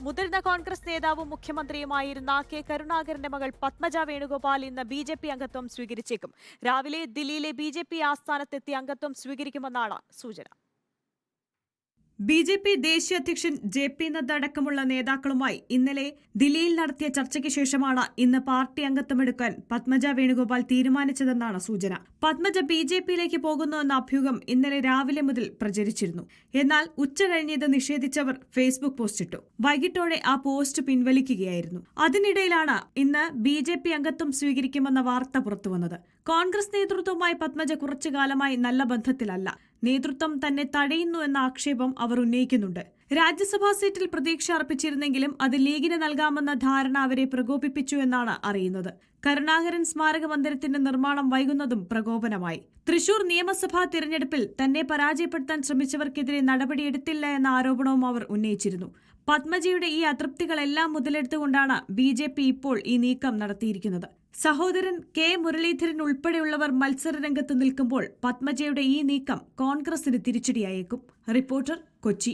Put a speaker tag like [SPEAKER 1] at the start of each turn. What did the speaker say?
[SPEAKER 1] മുതിർന്ന കോൺഗ്രസ് നേതാവും മുഖ്യമന്ത്രിയുമായിരുന്ന കെ കരുണാകരന്റെ മകൾ പത്മജ വേണുഗോപാൽ ഇന്ന് ബി.ജെ.പി അംഗത്വം സ്വീകരിച്ചേക്കും. രാവിലെ ദില്ലിയിലെ ബി.ജെ.പി ആസ്ഥാനത്തെത്തി അംഗത്വം സ്വീകരിക്കുമെന്നാണ് സൂചന. ബി.ജെ.പി ദേശീയ അധ്യക്ഷൻ ജെ.പി. നദ്ദ അടക്കമുള്ള നേതാക്കളുമായി ഇന്നലെ ദില്ലിയിൽ നടത്തിയ ചർച്ചയ്ക്ക് ശേഷമാണ് ഇന്ന് പാർട്ടി അംഗത്വമെടുക്കാൻ പത്മജ വേണുഗോപാൽ തീരുമാനിച്ചതെന്നാണ് സൂചന. പത്മജ ബി.ജെ.പിയിലേക്ക് പോകുന്നുവെന്ന അഭ്യൂഹം ഇന്നലെ രാവിലെ മുതൽ പ്രചരിച്ചിരുന്നു. എന്നാൽ ഉച്ചകഴിഞ്ഞ് ഇത് നിഷേധിച്ചവർ ഫേസ്ബുക്ക് പോസ്റ്റിട്ടു. വൈകിട്ടോടെ ആ പോസ്റ്റ് പിൻവലിക്കുകയായിരുന്നു. അതിനിടയിലാണ് ഇന്ന് ബി.ജെ.പി അംഗത്വം സ്വീകരിക്കുമെന്ന വാർത്ത പുറത്തുവന്നത്. കോൺഗ്രസ് നേതൃത്വവുമായി പത്മജ കുറച്ചുകാലമായി നല്ല ബന്ധത്തിലല്ല. നേതൃത്വം തന്നെ തടയുന്നു എന്ന ആക്ഷേപം അവർ ഉന്നയിക്കുന്നുണ്ട്. രാജ്യസഭാ സീറ്റിൽ പ്രതീക്ഷ അർപ്പിച്ചിരുന്നെങ്കിലും അത് ലീഗിന് നൽകാമെന്ന ധാരണ അവരെ പ്രകോപിപ്പിച്ചു എന്നാണ് അറിയുന്നത്. കരുണാകരൻ സ്മാരക മന്ദിരത്തിന്റെ നിർമ്മാണം വൈകുന്നതും പ്രകോപനമായി. തൃശൂർ നിയമസഭാ തിരഞ്ഞെടുപ്പിൽ തന്നെ പരാജയപ്പെടുത്താൻ ശ്രമിച്ചവർക്കെതിരെ നടപടിയെടുത്തില്ല എന്ന ആരോപണവും അവർ ഉന്നയിച്ചിരുന്നു. പത്മജയുടെ ഈ അതൃപ്തികളെല്ലാം മുതലെടുത്തുകൊണ്ടാണ് ബി.ജെ.പി ഇപ്പോൾ ഈ നീക്കം നടത്തിയിരിക്കുന്നത്. സഹോദരൻ കെ മുരളീധരൻ ഉൾപ്പെടെയുള്ളവർ മത്സരരംഗത്ത് നിൽക്കുമ്പോൾ പത്മജയുടെ ഈ നീക്കം കോൺഗ്രസിന് തിരിച്ചടിയായേക്കും. റിപ്പോർട്ടർ, കൊച്ചി.